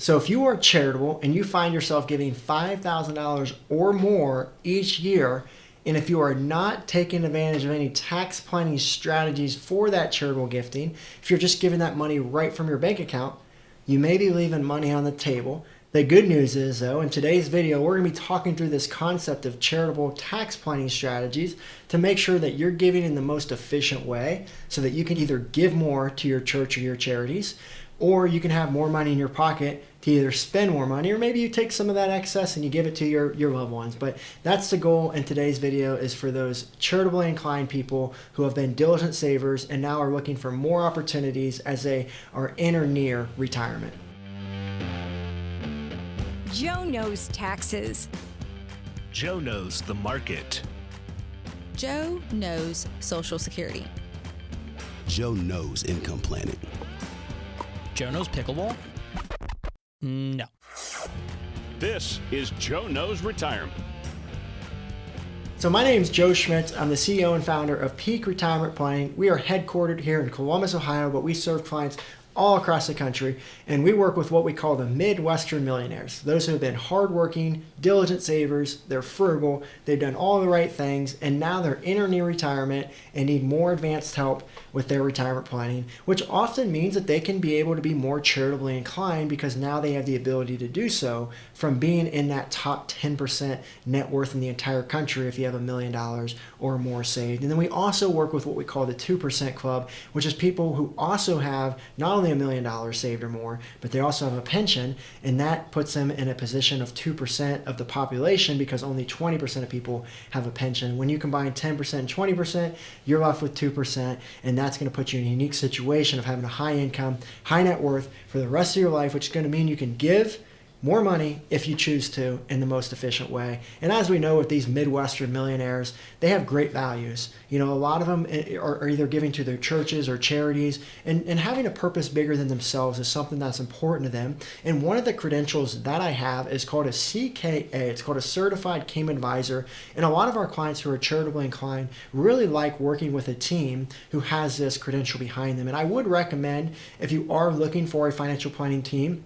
So if you are charitable and you find yourself giving $5,000 or more each year, and if you are not taking advantage of any tax planning strategies for that charitable gifting, if you're just giving that money right from your bank account, you may be leaving money on the table. The good news is, though, in today's video, we're going to be talking through this concept of charitable tax planning strategies to make sure that you're giving in the most efficient way so that you can either give more to your church or your charities, or you can have more money in your pocket to either spend more money, or maybe you take some of that excess and you give it to your loved ones. But that's the goal in today's video, is for those charitably inclined people who have been diligent savers and now are looking for more opportunities as they are in or near retirement. Joe knows taxes. Joe knows the market. Joe knows Social Security. Joe knows income planning. Joe knows pickleball? No. This is Joe Knows Retirement. So my name is Joe Schmitz. I'm the CEO and founder of Peak Retirement Planning. We are headquartered here in Columbus, Ohio, but we serve clients all across the country, and we work with what we call the Midwestern Millionaires. Those who have been hardworking, diligent savers, they're frugal, they've done all the right things, and now they're in or near retirement and need more advanced help with their retirement planning, which often means that they can be able to be more charitably inclined because now they have the ability to do so from being in that top 10% net worth in the entire country if you have $1 million or more saved. And then we also work with what we call the 2% Club, which is people who also have not only $1 million saved or more, but they also have a pension, and that puts them in a position of 2% of the population because only 20% of people have a pension. When you combine 10% and 20%, you're left with 2%, and that's going to put you in a unique situation of having a high income, high net worth for the rest of your life, which is going to mean you can give more money if you choose to in the most efficient way. And as we know with these Midwestern millionaires, they have great values. You know, a lot of them are either giving to their churches or charities, and having a purpose bigger than themselves is something that's important to them. And one of the credentials that I have is called a CKA. It's called a Certified Cayman Advisor. And a lot of our clients who are charitably inclined really like working with a team who has this credential behind them. And I would recommend, if you are looking for a financial planning team,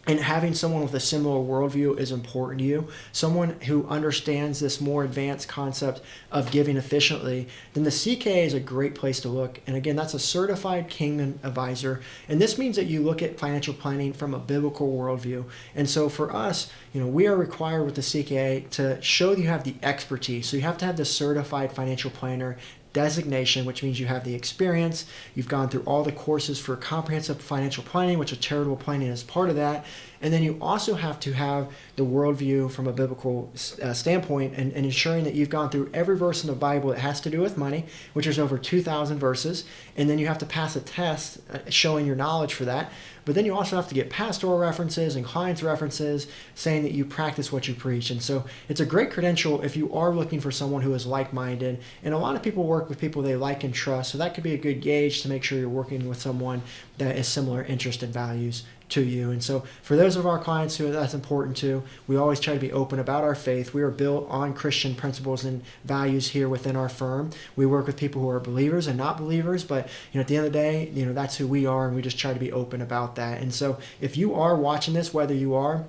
and having someone with a similar worldview is important to you, someone who understands this more advanced concept of giving efficiently, then the CKA is a great place to look. And again, that's a Certified Cayman Advisor. And this means that you look at financial planning from a biblical worldview. And so for us, you know, we are required with the CKA to show that you have the expertise. So you have to have the Certified Financial Planner designation, which means you have the experience, you've gone through all the courses for comprehensive financial planning, which is charitable planning is part of that, and then you also have to have the worldview from a biblical standpoint, and ensuring that you've gone through every verse in the Bible that has to do with money, which is over 2,000 verses, and then you have to pass a test showing your knowledge for that. But then you also have to get pastoral references and clients references saying that you practice what you preach. And so it's a great credential if you are looking for someone who is like-minded. And a lot of people work with people they like and trust, so that could be a good gauge to make sure you're working with someone that is similar interest and values to you. And so for those of our clients who that's important to, we always try to be open about our faith. We are built on Christian principles and values here within our firm. We work with people who are believers and not believers, but you know, at the end of the day, you know, that's who we are, and we just try to be open about that. And so if you are watching this, whether you are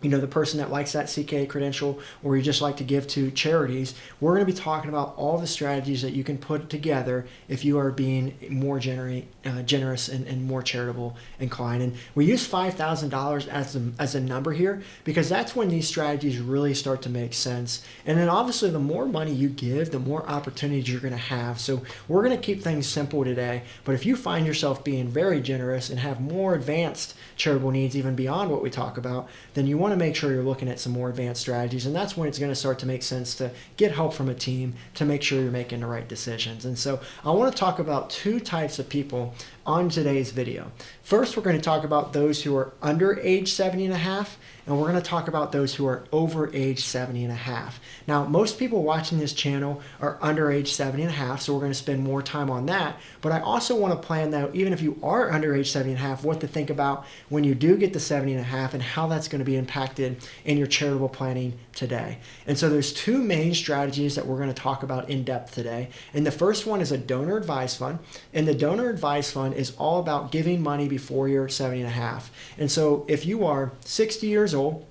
the person that likes that CKA credential, or you just like to give to charities, we're going to be talking about all the strategies that you can put together if you are being more generous and more charitable inclined. And we use $5,000 as a number here because that's when these strategies really start to make sense. And then obviously the more money you give, the more opportunities you're going to have. So we're going to keep things simple today, but if you find yourself being very generous and have more advanced charitable needs even beyond what we talk about, then you want to make sure you're looking at some more advanced strategies, and that's when it's going to start to make sense to get help from a team to make sure you're making the right decisions. And so I want to talk about two types of people on today's video. First, we're going to talk about those who are under age 70 and a half, and we're going to talk about those who are over age 70 and a half. Now, most people watching this channel are under age 70 and a half, so we're going to spend more time on that. But I also want to plan that even if you are under age 70 and a half, what to think about when you do get to 70 and a half and how that's going to be impacted in your charitable planning today. And so there's two main strategies that we're going to talk about in depth today. And the first one is a donor advised fund. And the donor advised fund fund is all about giving money before you're 70 and a half. And so if you are 60 years old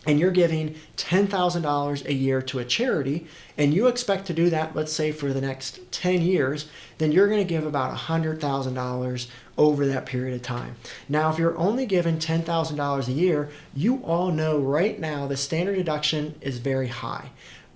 and you're giving $10,000 a year to a charity, and you expect to do that, let's say for the next 10 years, then you're going to give about $100,000 over that period of time. Now, if you're only given $10,000 a year, you all know right now the standard deduction is very high.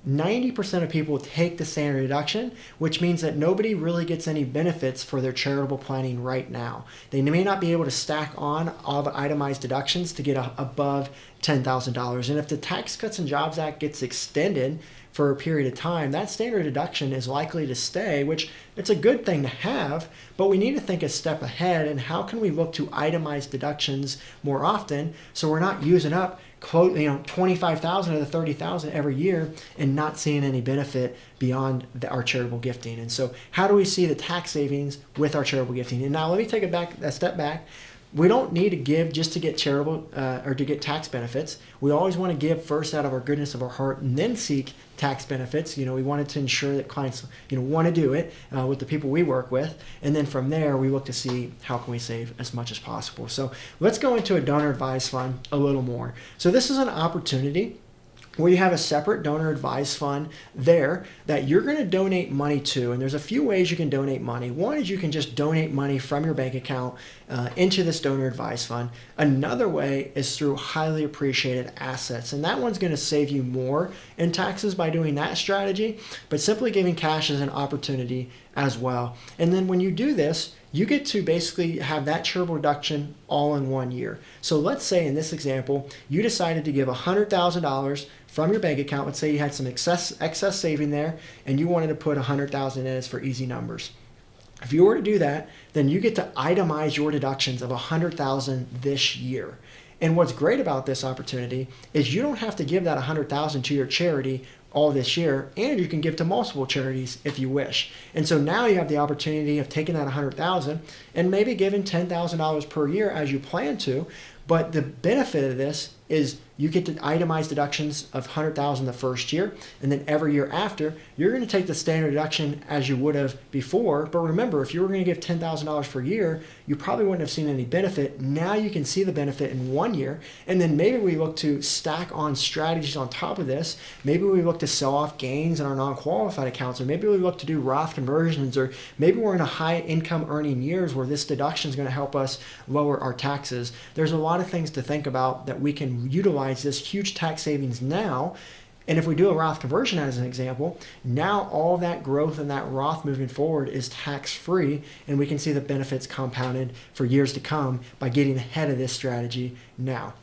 90% of people take the standard deduction, which means that nobody really gets any benefits for their charitable planning right now. They may not be able to stack on all the itemized deductions to get above $10,000. And if the Tax Cuts and Jobs Act gets extended for a period of time, that standard deduction is likely to stay, which it's a good thing to have, but we need to think a step ahead and how can we look to itemize deductions more often so we're not using up $25,000 of the $30,000 every year and not seeing any benefit beyond our charitable gifting. And so how do we see the tax savings with our charitable gifting? And now let me take a step back. We don't need to give just to get charitable or to get tax benefits. We always want to give first out of our goodness of our heart and then seek tax benefits. We wanted to ensure that clients want to do it with the people we work with. And then from there, we look to see how can we save as much as possible. So let's go into a donor advised fund a little more. So this is an opportunity where you have a separate donor advised fund there that you're going to donate money to. And there's a few ways you can donate money. One is you can just donate money from your bank account into this donor advised fund. Another way is through highly appreciated assets. And that one's going to save you more in taxes by doing that strategy, but simply giving cash as an opportunity as well. And then when you do this, you get to basically have that charitable deduction all in 1 year. So let's say in this example, you decided to give $100,000 from your bank account. Let's say you had some excess saving there and you wanted to put $100,000 in as for easy numbers. If you were to do that, then you get to itemize your deductions of $100,000 this year. And what's great about this opportunity is you don't have to give that $100,000 to your charity all this year, and you can give to multiple charities if you wish. And so now you have the opportunity of taking that $100,000 and maybe giving $10,000 per year as you plan to. But the benefit of this is you get to itemize deductions of $100,000 the first year, and then every year after, you're going to take the standard deduction as you would have before. But remember, if you were going to give $10,000 per year, you probably wouldn't have seen any benefit. Now you can see the benefit in 1 year, and then maybe we look to stack on strategies on top of this. Maybe we look to sell off gains in our non-qualified accounts, or maybe we look to do Roth conversions, or maybe we're in a high income earning years where this deduction is going to help us lower our taxes. There's a lot of things to think about that we can utilize this huge tax savings now. And if we do a Roth conversion as an example, now all that growth in that Roth moving forward is tax-free, and we can see the benefits compounded for years to come by getting ahead of this strategy now.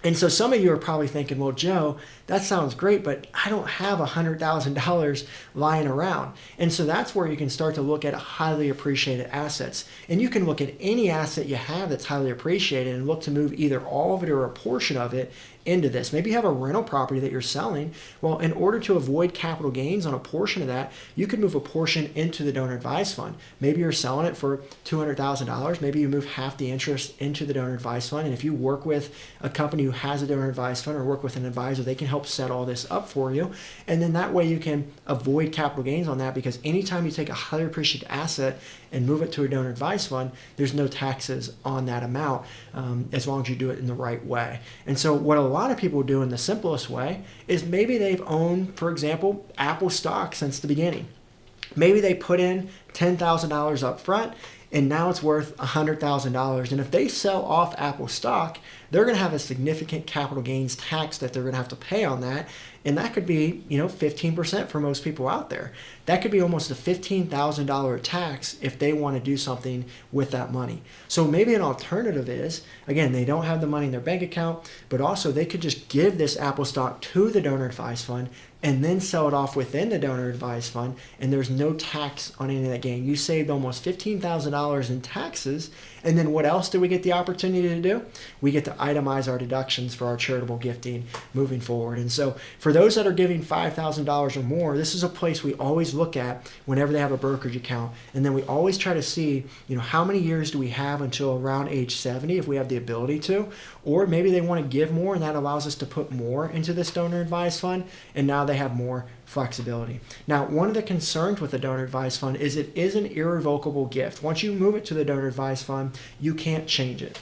And so some of you are probably thinking, well, Joe, that sounds great, but I don't have $100,000 lying around. And so that's where you can start to look at highly appreciated assets. And you can look at any asset you have that's highly appreciated and look to move either all of it or a portion of it into this. Maybe you have a rental property that you're selling. Well, in order to avoid capital gains on a portion of that, you could move a portion into the donor advised fund. Maybe you're selling it for $200,000. Maybe you move half the interest into the donor advised fund. And if you work with a company who has a donor advised fund or work with an advisor, they can help set all this up for you. And then that way you can avoid capital gains on that, because anytime you take a highly appreciated asset and move it to a donor advised fund, there's no taxes on that amount as long as you do it in the right way. And so what a lot of people do in the simplest way is maybe they've owned, for example, Apple stock since the beginning. Maybe they put in $10,000 up front and now it's worth $100,000. And if they sell off Apple stock, they're going to have a significant capital gains tax that they're going to have to pay on that. And that could be, 15% for most people out there. That could be almost a $15,000 tax if they want to do something with that money. So maybe an alternative is, again, they don't have the money in their bank account, but also they could just give this Apple stock to the donor advised fund and then sell it off within the donor advised fund, and there's no tax on any of that gain. You saved almost $15,000 in taxes, and then what else do we get the opportunity to do? We get to itemize our deductions for our charitable gifting moving forward. And so for those that are giving $5,000 or more, this is a place we always look at whenever they have a brokerage account. And then we always try to see, how many years do we have until around age 70 if we have the ability to, or maybe they want to give more and that allows us to put more into this donor advised fund, and now they have more flexibility. Now, one of the concerns with the donor advised fund is it is an irrevocable gift. Once you move it to the donor advised fund, you can't change it.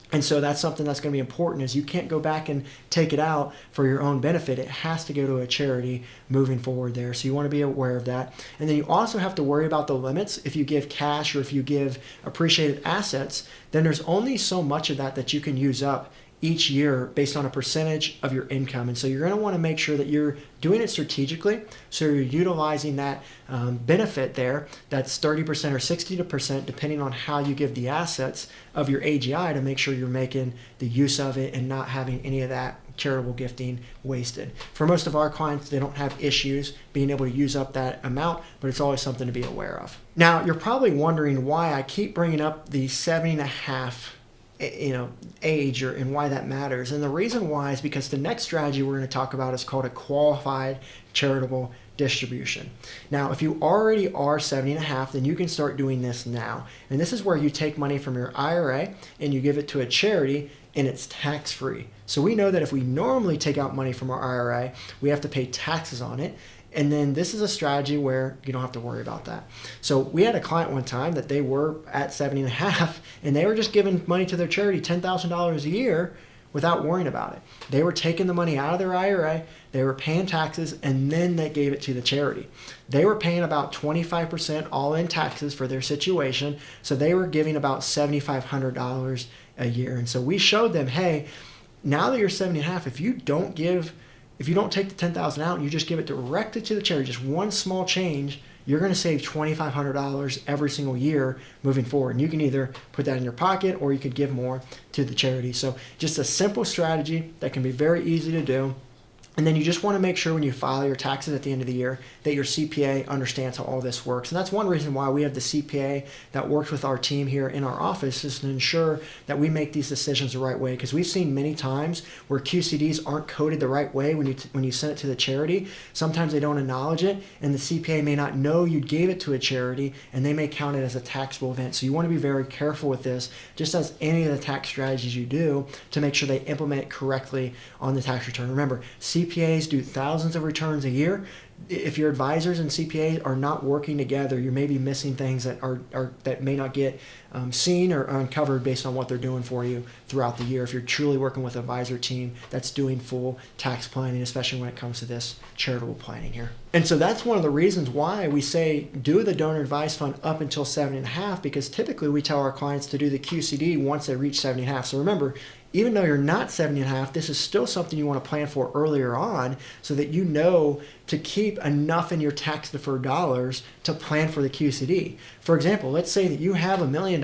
And so that's something that's going to be important, is you can't go back and take it out for your own benefit. It has to go to a charity moving forward there. So you want to be aware of that. And then you also have to worry about the limits. If you give cash or if you give appreciated assets, then there's only so much of that you can use up each year based on a percentage of your income. And so you're going to want to make sure that you're doing it strategically, so you're utilizing that benefit there, that's 30% or 60% depending on how you give the assets of your AGI, to make sure you're making the use of it and not having any of that charitable gifting wasted. For most of our clients, they don't have issues being able to use up that amount, but it's always something to be aware of. Now, you're probably wondering why I keep bringing up the 70.5 age, and why that matters. And the reason why is because the next strategy we're going to talk about is called a qualified charitable distribution. Now, if you already are 70.5, then you can start doing this now. And this is where you take money from your IRA and you give it to a charity, and it's tax-free. So we know that if we normally take out money from our IRA, we have to pay taxes on it. And then this is a strategy where you don't have to worry about that. So we had a client one time that they were at 70.5, and they were just giving money to their charity, $10,000 a year, without worrying about it. They were taking the money out of their IRA, they were paying taxes, and then they gave it to the charity. They were paying about 25% all in taxes for their situation, so they were giving about $7,500 a year. And so we showed them, hey, now that you're 70.5, if you don't take the $10,000 out and you just give it directly to the charity, just one small change, you're going to save $2,500 every single year moving forward. And you can either put that in your pocket or you could give more to the charity. So just a simple strategy that can be very easy to do. And then you just want to make sure when you file your taxes at the end of the year that your CPA understands how all this works. And that's one reason why we have the CPA that works with our team here in our office, is to ensure that we make these decisions the right way. Because we've seen many times where QCDs aren't coded the right way when you send it to the charity. Sometimes they don't acknowledge it, and the CPA may not know you gave it to a charity, and they may count it as a taxable event. So you want to be very careful with this, just as any of the tax strategies you do, to make sure they implement it correctly on the tax return. Remember, CPAs do thousands of returns a year. If your advisors and CPAs are not working together, you may be missing things that may not get seen or uncovered based on what they're doing for you throughout the year. If you're truly working with an advisor team that's doing full tax planning, especially when it comes to this charitable planning here. And so that's one of the reasons why we say do the donor advised fund up until 7.5, because typically we tell our clients to do the QCD once they reach 7.5. So remember, even though you're not 70.5, this is still something you want to plan for earlier on, so that you know to keep enough in your tax deferred dollars to plan for the QCD. For example, let's say that you have $1 million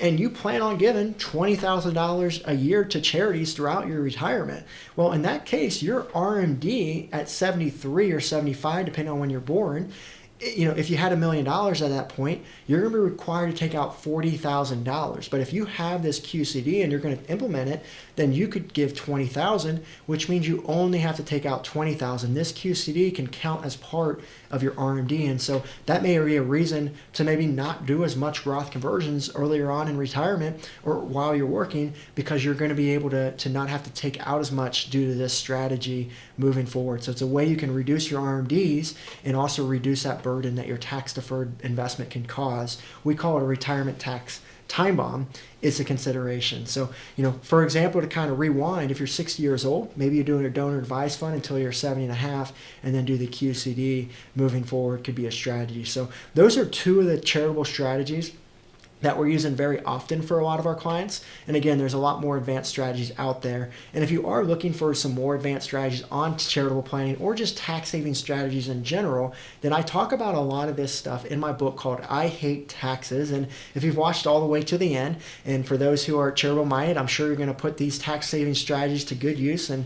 and you plan on giving $20,000 a year to charities throughout your retirement. Well, in that case, your RMD at 73 or 75, depending on when you're born, if you had $1 million at that point, you're going to be required to take out $40,000. But if you have this QCD and you're going to implement it, then you could give $20,000, which means you only have to take out $20,000. This QCD can count as part of your RMD, and so that may be a reason to maybe not do as much Roth conversions earlier on in retirement or while you're working, because you're going to be able to not have to take out as much due to this strategy moving forward. So it's a way you can reduce your RMDs and also reduce that burden that your tax deferred investment can cause. We call it a retirement tax time bomb. Is a consideration. So, for example, to kind of rewind, if you're 60 years old, maybe you're doing a donor advised fund until you're 70.5, and then do the QCD moving forward could be a strategy. So those are two of the charitable strategies that we're using very often for a lot of our clients. And again, there's a lot more advanced strategies out there. And if you are looking for some more advanced strategies on charitable planning or just tax saving strategies in general, then I talk about a lot of this stuff in my book called I Hate Taxes. And if you've watched all the way to the end, and for those who are charitable-minded, I'm sure you're going to put these tax saving strategies to good use and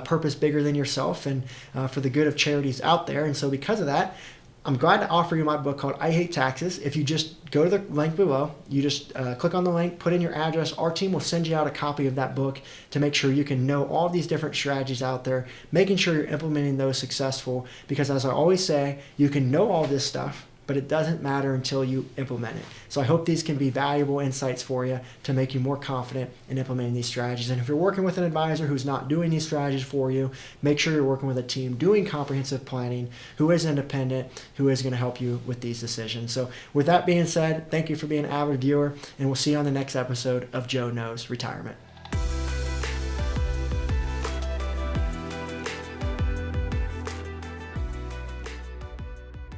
purpose bigger than yourself, and for the good of charities out there. And so because of that, I'm glad to offer you my book called I Hate Taxes. If you just go to the link below, you just click on the link, put in your address. Our team will send you out a copy of that book to make sure you can know all these different strategies out there, making sure you're implementing those successful. Because as I always say, you can know all this stuff, but it doesn't matter until you implement it. So I hope these can be valuable insights for you to make you more confident in implementing these strategies. And if you're working with an advisor who's not doing these strategies for you, make sure you're working with a team doing comprehensive planning, who is independent, who is going to help you with these decisions. So with that being said, thank you for being an avid viewer, and we'll see you on the next episode of Joe Knows Retirement.